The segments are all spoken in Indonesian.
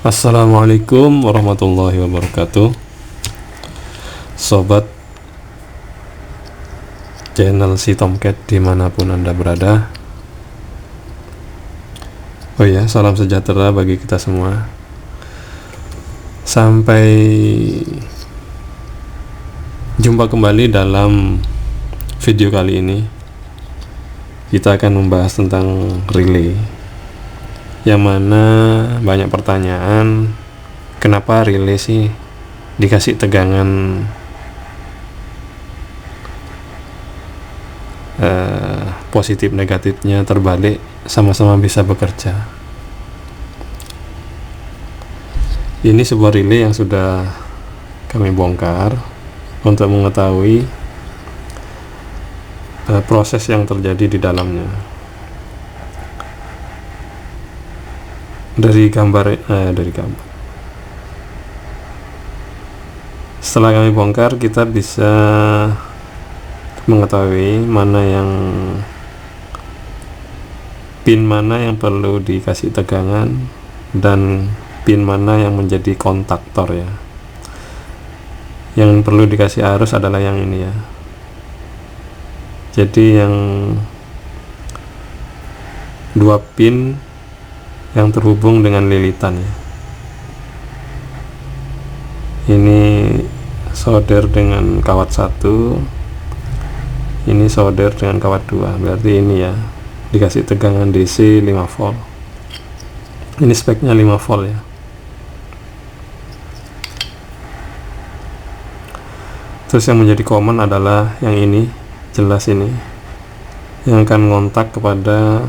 Assalamualaikum warahmatullahi wabarakatuh. Sobat channel si Tomcat dimanapun Anda berada. Oh ya, salam sejahtera bagi kita semua. Sampai jumpa kembali dalam video kali ini. Kita akan membahas tentang relay, yang mana banyak pertanyaan, kenapa relay sih dikasih tegangan positif negatifnya terbalik, sama-sama bisa bekerja. Ini sebuah relay yang sudah kami bongkar untuk mengetahui proses yang terjadi di dalamnya. Dari gambar. Setelah kami bongkar, kita bisa mengetahui pin mana yang perlu dikasih tegangan dan pin mana yang menjadi kontaktor ya. Yang perlu dikasih arus adalah yang ini ya. Jadi yang dua pin yang terhubung dengan lilitan ya. Ini solder dengan kawat 1, ini solder dengan kawat 2. Berarti ini ya dikasih tegangan DC 5 volt. Ini speknya 5 volt ya. Terus yang menjadi common adalah yang ini, jelas ini yang akan ngontak kepada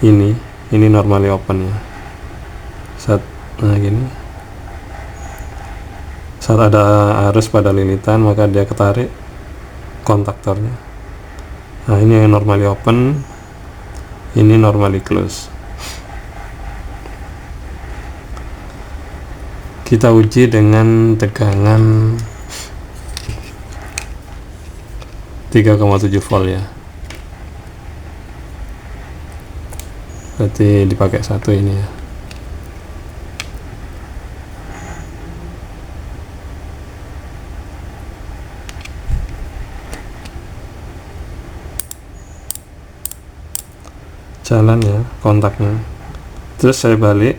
ini normally open ya. Saat ada arus pada lilitan, maka dia ketarik kontaktornya. Nah, ini yang normally open, ini normally close. Kita uji dengan tegangan 3,7 volt ya. Berarti dipakai satu ini ya. Jalan ya kontaknya. Terus saya balik.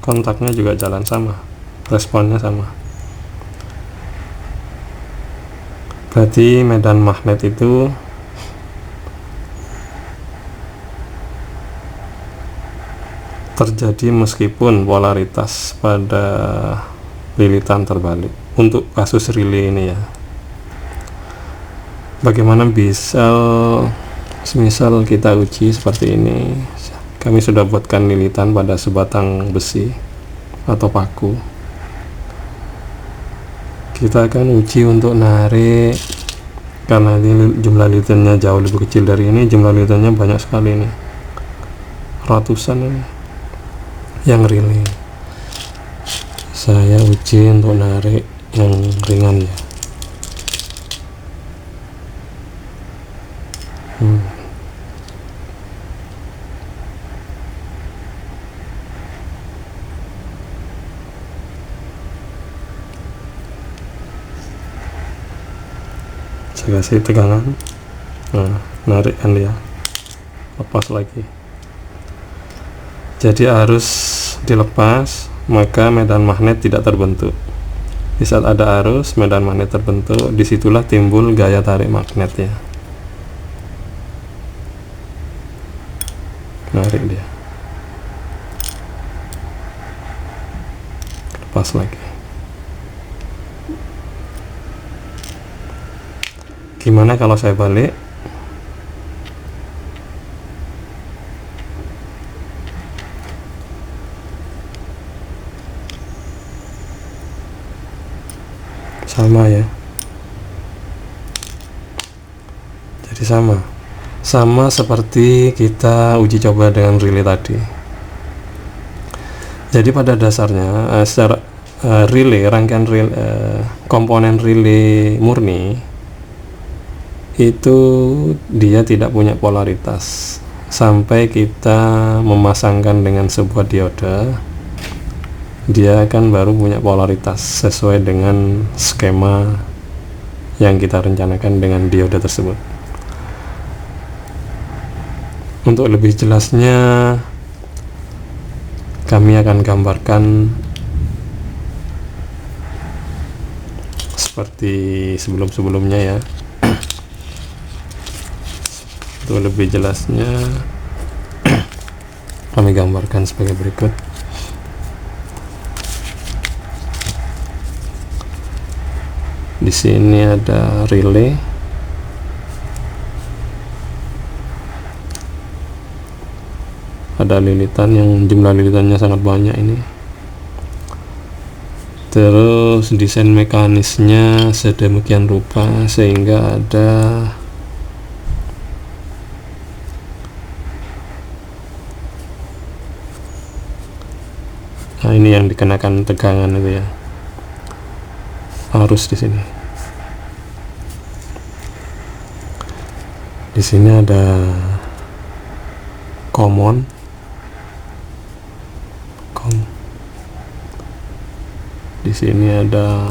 Kontaknya juga jalan sama, responnya sama. Berarti medan magnet itu terjadi meskipun polaritas pada lilitan terbalik. Untuk kasus relay ini ya, bagaimana bisa semisal kita uji seperti ini. Kami sudah buatkan lilitan pada sebatang besi atau paku. Kita akan uji untuk narik, karena ini jumlah lilitannya jauh lebih kecil dari ini, jumlah lilitannya banyak sekali nih, ratusan ini yang relay. Saya uji untuk narik yang ringan ya. Saya kasih tegangan, nah narik kan dia, lepas lagi. Jadi arus dilepas, maka medan magnet tidak terbentuk. Di saat ada arus, medan magnet terbentuk, disitulah timbul gaya tarik magnet ya. Narik dia, lepas lagi. Gimana kalau saya balik? Sama ya. Jadi sama seperti kita uji coba dengan relay tadi. Jadi pada dasarnya relay, rangkaian relay, komponen relay murni itu dia tidak punya polaritas sampai kita memasangkan dengan sebuah dioda. Dia akan baru punya polaritas sesuai dengan skema yang kita rencanakan dengan dioda tersebut. Untuk lebih jelasnya kami akan gambarkan seperti sebelum-sebelumnya ya. Untuk lebih jelasnya kami gambarkan sebagai berikut. Di sini ada relay, ada lilitan yang jumlah lilitannya sangat banyak ini. Terus desain mekanisnya sedemikian rupa sehingga ada ini yang dikenakan tegangan itu ya, arus di sini. Di sini ada di sini ada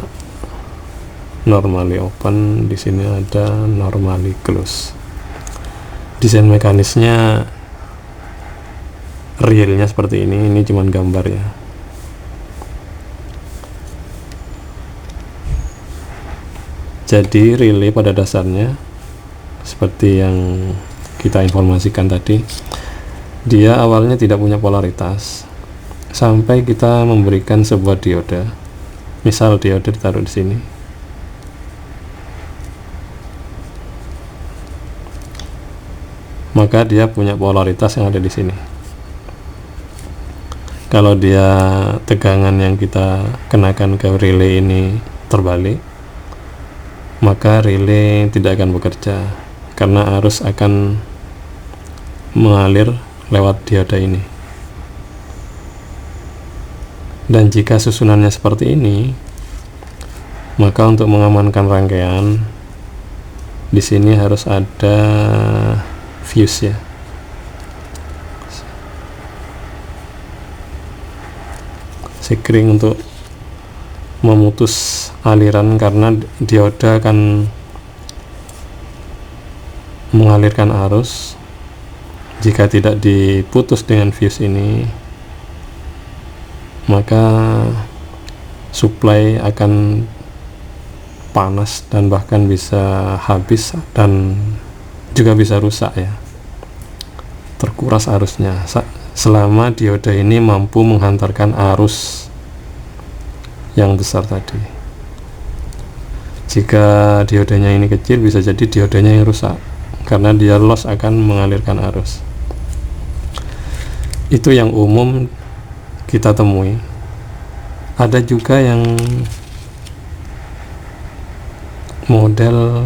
normally open, di sini ada normally close. Desain mekanisnya realnya seperti ini cuman gambar ya. Jadi relay pada dasarnya seperti yang kita informasikan tadi, dia awalnya tidak punya polaritas sampai kita memberikan sebuah dioda. Misal dioda ditaruh di sini. Maka dia punya polaritas yang ada di sini. Kalau dia tegangan yang kita kenakan ke relay ini terbalik, maka relay tidak akan bekerja karena arus akan mengalir lewat dioda ini. Dan jika susunannya seperti ini, maka untuk mengamankan rangkaian di sini harus ada fuse ya. Sekring untuk memutus aliran karena dioda akan mengalirkan arus. Jika tidak diputus dengan fuse ini, maka supply akan panas dan bahkan bisa habis dan juga bisa rusak ya, terkuras arusnya selama dioda ini mampu menghantarkan arus yang besar tadi. Jika diodanya ini kecil, bisa jadi diodanya yang rusak karena dia loss akan mengalirkan arus. Itu yang umum kita temui. Ada juga yang model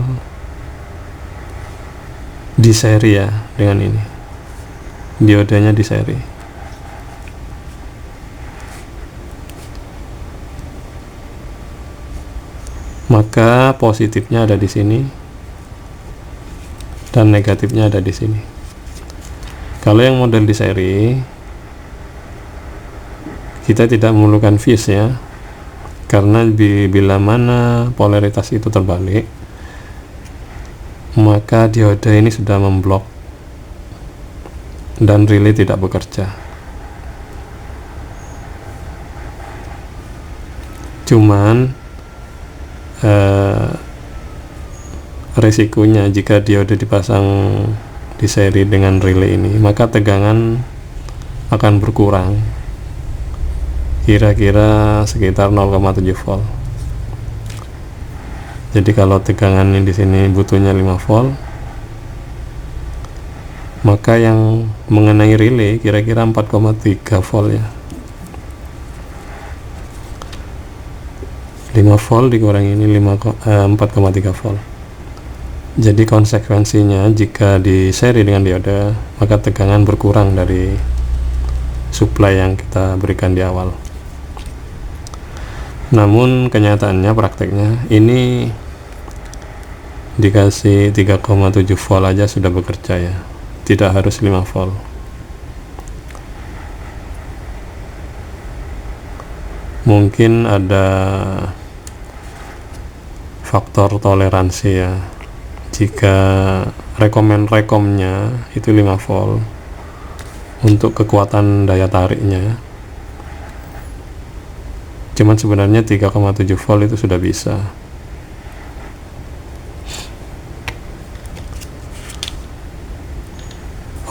di seri ya, dengan ini diodanya di seri. Maka positifnya ada di sini dan negatifnya ada di sini. Kalau yang model di seri, kita tidak memerlukan fuse ya, karena bila mana polaritas itu terbalik, maka dioda ini sudah memblok dan relay tidak bekerja. Cuman resikonya jika dioda dipasang di seri dengan relay ini, maka tegangan akan berkurang kira-kira sekitar 0,7 volt. Jadi kalau tegangan di sini butuhnya 5 volt, maka yang mengenai relay kira-kira 4,3 volt ya. 5 volt dikurangi ini 4,3 volt. Jadi konsekuensinya jika di seri dengan dioda, maka tegangan berkurang dari supply yang kita berikan di awal. Namun kenyataannya, prakteknya ini dikasih 3,7 volt aja sudah bekerja ya, tidak harus 5 volt. Mungkin ada faktor toleransi ya, jika rekomnya itu 5 volt untuk kekuatan daya tariknya, cuman sebenarnya 3,7 volt itu sudah bisa.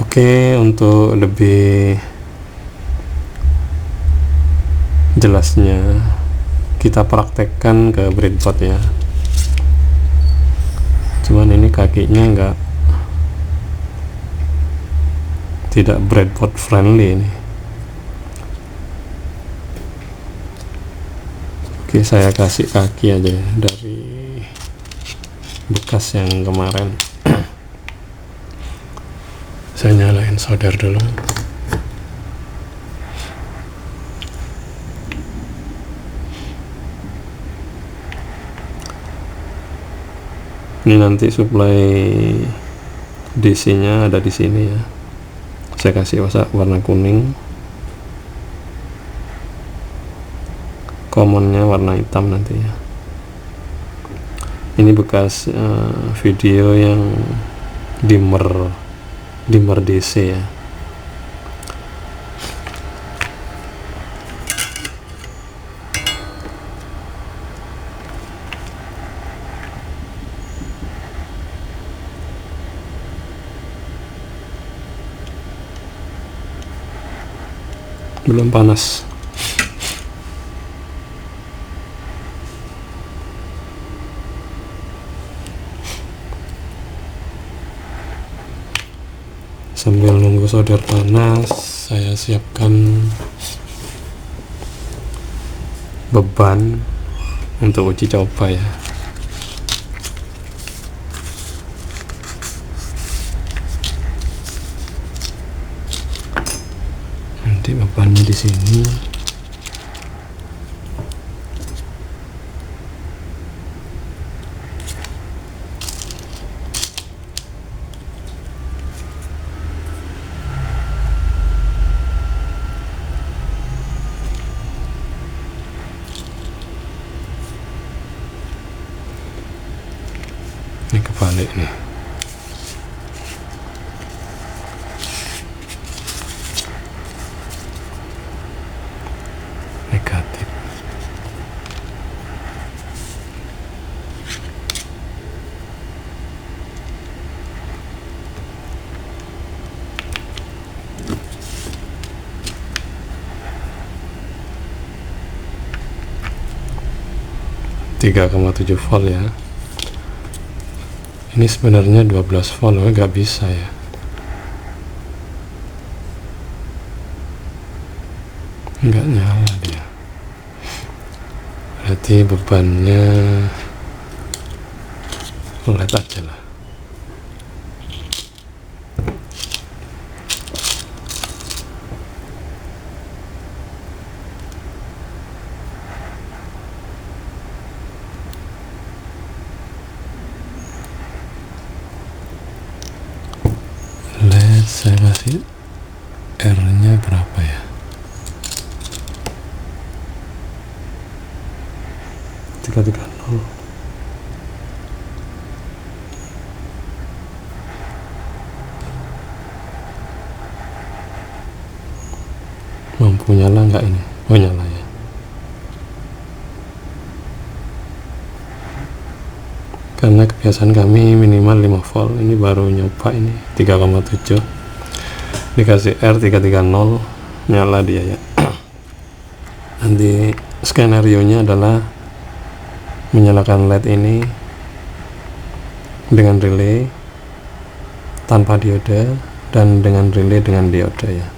Oke, untuk lebih jelasnya kita praktekkan ke breadboard ya. Cuman ini kakinya tidak breadboard friendly ini. Oke, saya kasih kaki aja ya, dari bekas yang kemarin. Saya nyalain solder dulu. Ini nanti suplai DC nya ada di sini ya, saya kasih warna kuning, commonnya warna hitam nanti ya. Ini bekas video yang dimmer DC ya. Belum panas. Sambil nunggu solder panas, saya siapkan beban untuk uji coba ya. Nanti bebannya di sini. Ini kebalik nih. Negatif. Tiga 3,7 volt ya. Ini sebenarnya 12 volt, nggak bisa ya. Nggak nyala dia. Berarti bebannya LED aja lah. LED saya kasih R nya berapa ya, 330. Mampu nyala nggak ini? Oh, nyala ya. Karena kebiasaan kami minimal 5 volt, ini baru nyoba ini 3,7, dikasih R330, nyala dia ya. Nanti skenario nya adalah menyalakan LED ini dengan relay tanpa diode dan dengan relay dengan diode ya.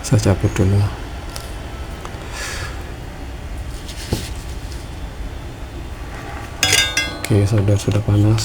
Saya cabut dulu. Oke, solder sudah panas.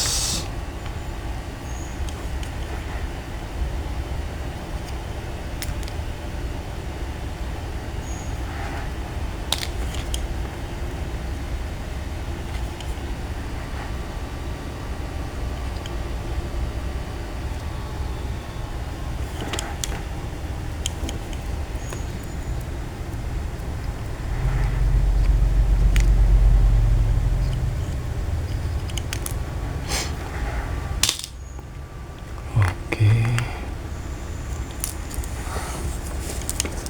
Oke,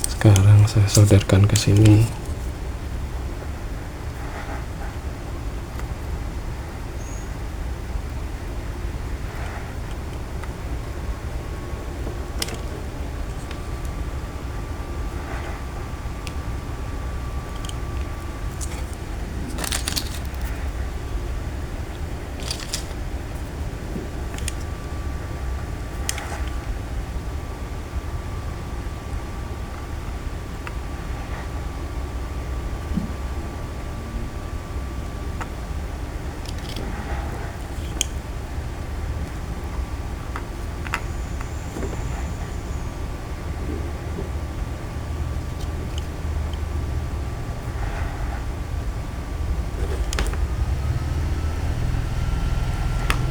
sekarang saya solderkan ke sini.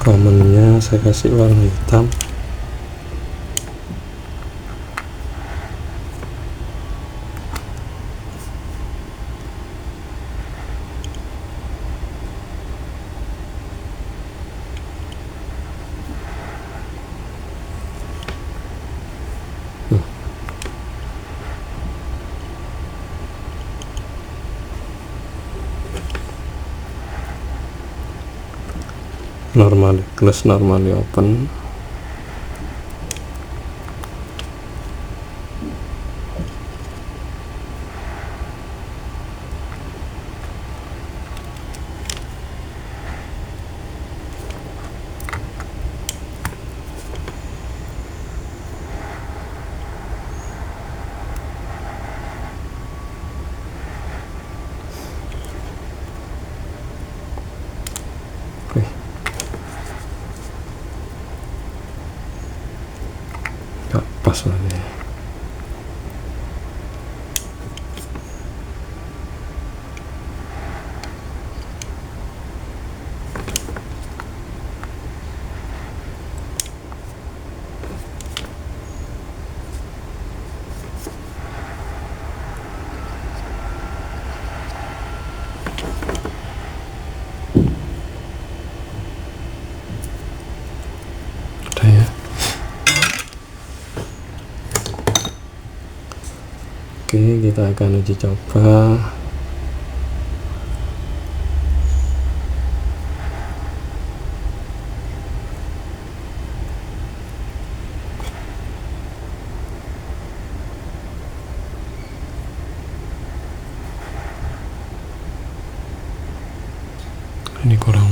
Commonnya saya kasih warna hitam. Normally close, normally open. Oke. Gak pas lagi. Udah ya. Oke, kita akan uji coba. Ini kurang.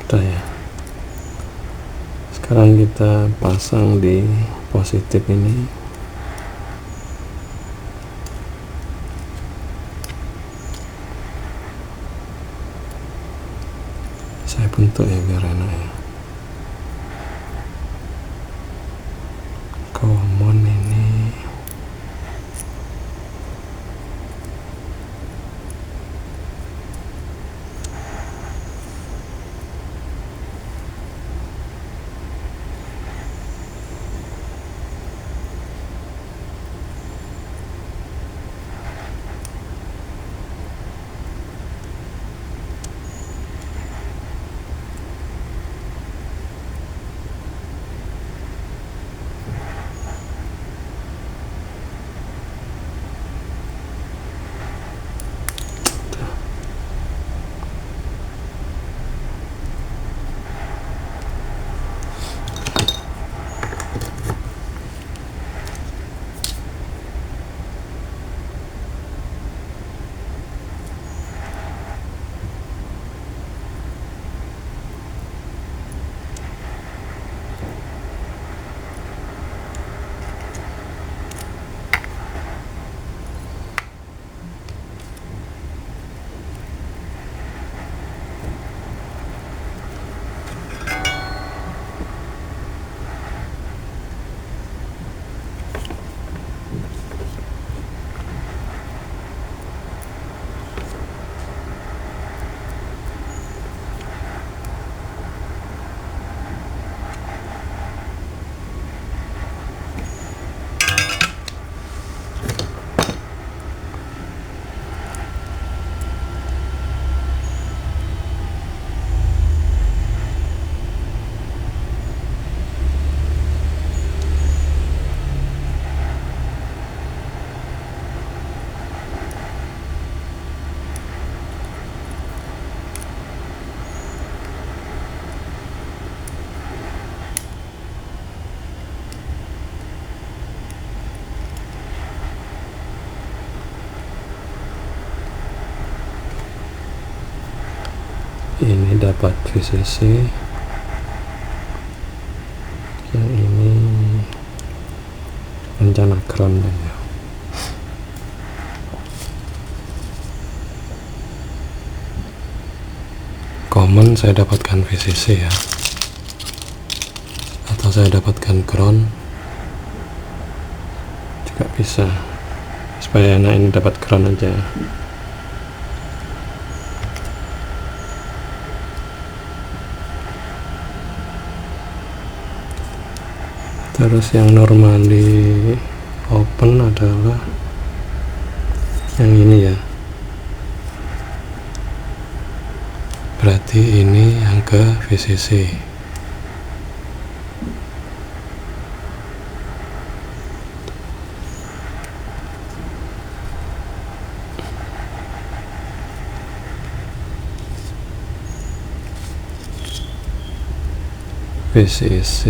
Udah ya. Sekarang kita pasang di positif ini. Saya bentuk ya biar enak ya. Common ini ini dapat VCC, yang ini rencana ground ya. Common saya dapatkan VCC ya, atau saya dapatkan ground juga bisa, supaya enak ini dapat ground aja. Terus yang normally open adalah yang ini ya, berarti ini yang ke VCC. VCC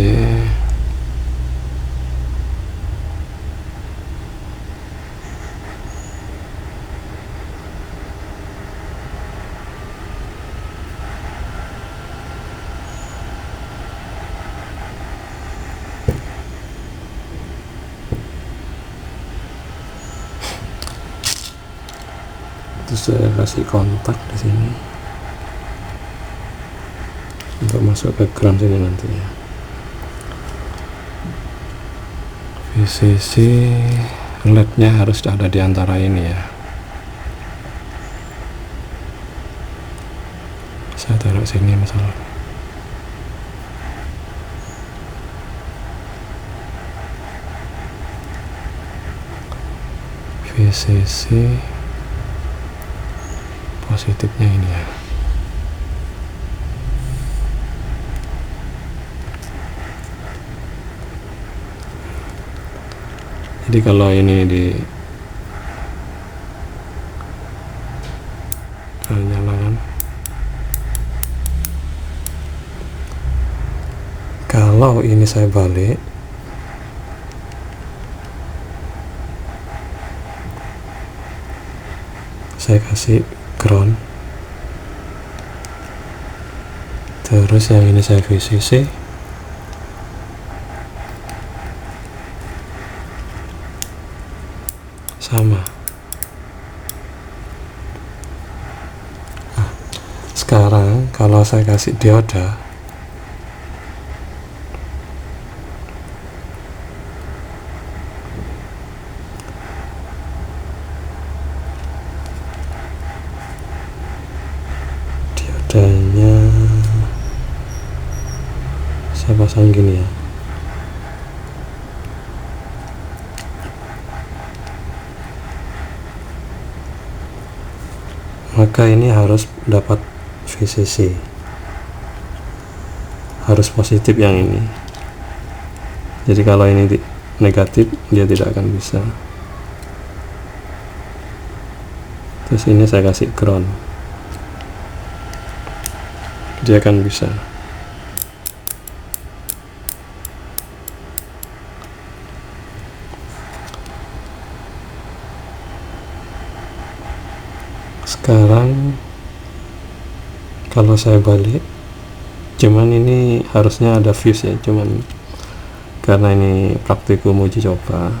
terus saya kasih kontak di sini untuk masuk ke ground sini nanti ya. VCC LED-nya harus ada di antara ini ya. Saya taruh sini misalnya. VCC positifnya ini ya. Jadi kalau ini di nyalakan, kalau ini saya balik, saya kasih ground, terus yang ini saya VCC, sama. Nah, sekarang kalau saya kasih dioda, diodanya saya pasang gini ya. Maka ini harus dapat VCC, harus positif yang ini. Jadi kalau ini negatif, dia tidak akan bisa. Terus ini saya kasih ground, dia akan bisa. Sekarang kalau saya balik, cuman ini harusnya ada fuse ya, cuman karena ini praktikum uji coba,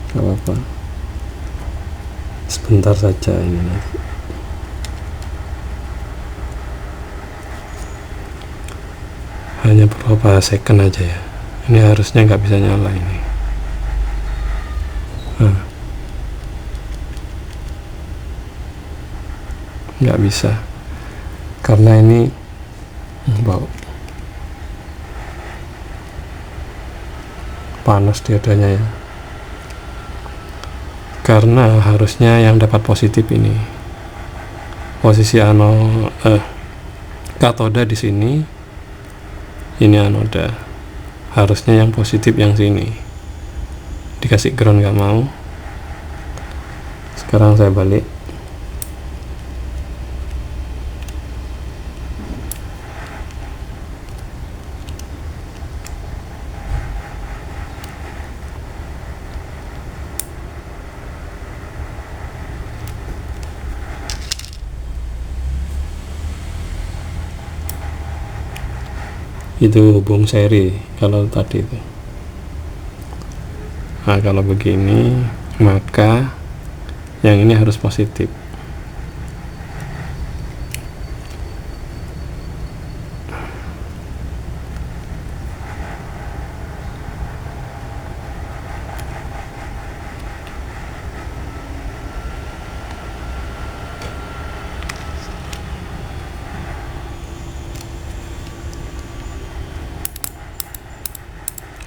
gak apa-apa, sebentar saja ini nanti. Hanya beberapa second aja ya. Ini harusnya nggak bisa nyala ini. Nggak bisa karena ini bau panas diodanya ya, karena harusnya yang dapat positif ini posisi katoda di sini, ini anoda, harusnya yang positif yang sini. Dikasih ground nggak mau. Sekarang saya balik, itu hubung seri kalau tadi itu. Nah, kalau begini maka yang ini harus positif.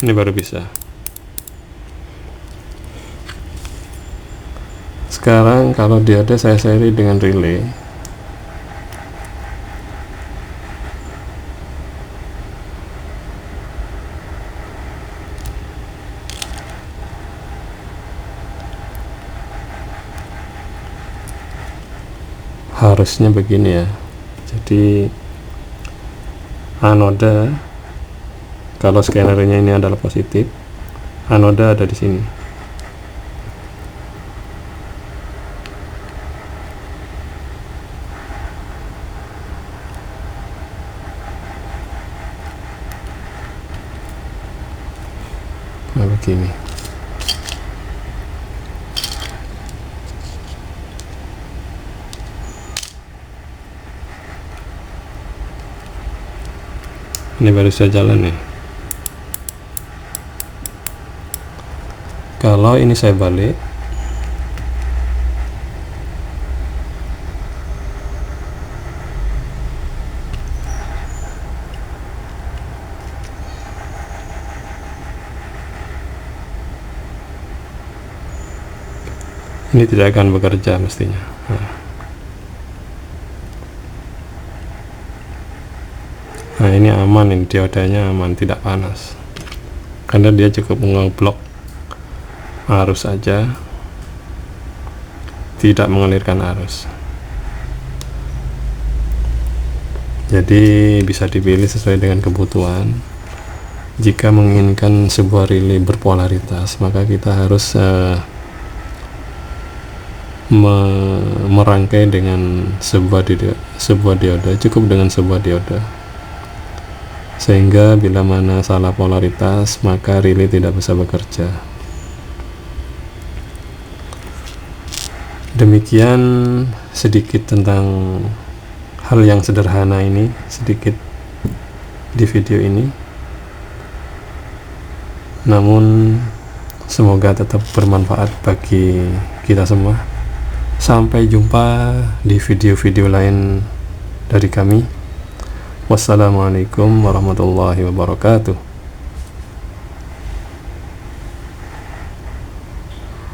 Ini baru bisa. Sekarang kalau dioda saya seri dengan relay. Harusnya begini ya. Jadi anoda, kalau skenernya ini adalah positif, anoda ada di sini. Nah, begini. Ini baru bisa jalan nih. Kalau ini saya balik, ini tidak akan bekerja mestinya. Nah, ini aman, ini diodanya aman, tidak panas karena dia cukup ngeblok arus saja, tidak mengalirkan arus. Jadi bisa dipilih sesuai dengan kebutuhan. Jika menginginkan sebuah relay berpolaritas, maka kita harus merangkai dengan sebuah dioda, cukup dengan sebuah dioda, sehingga bila mana salah polaritas maka relay tidak bisa bekerja. Demikian sedikit tentang hal yang sederhana ini, sedikit di video ini, namun semoga tetap bermanfaat bagi kita semua. Sampai jumpa di video-video lain dari kami. Wassalamualaikum warahmatullahi wabarakatuh.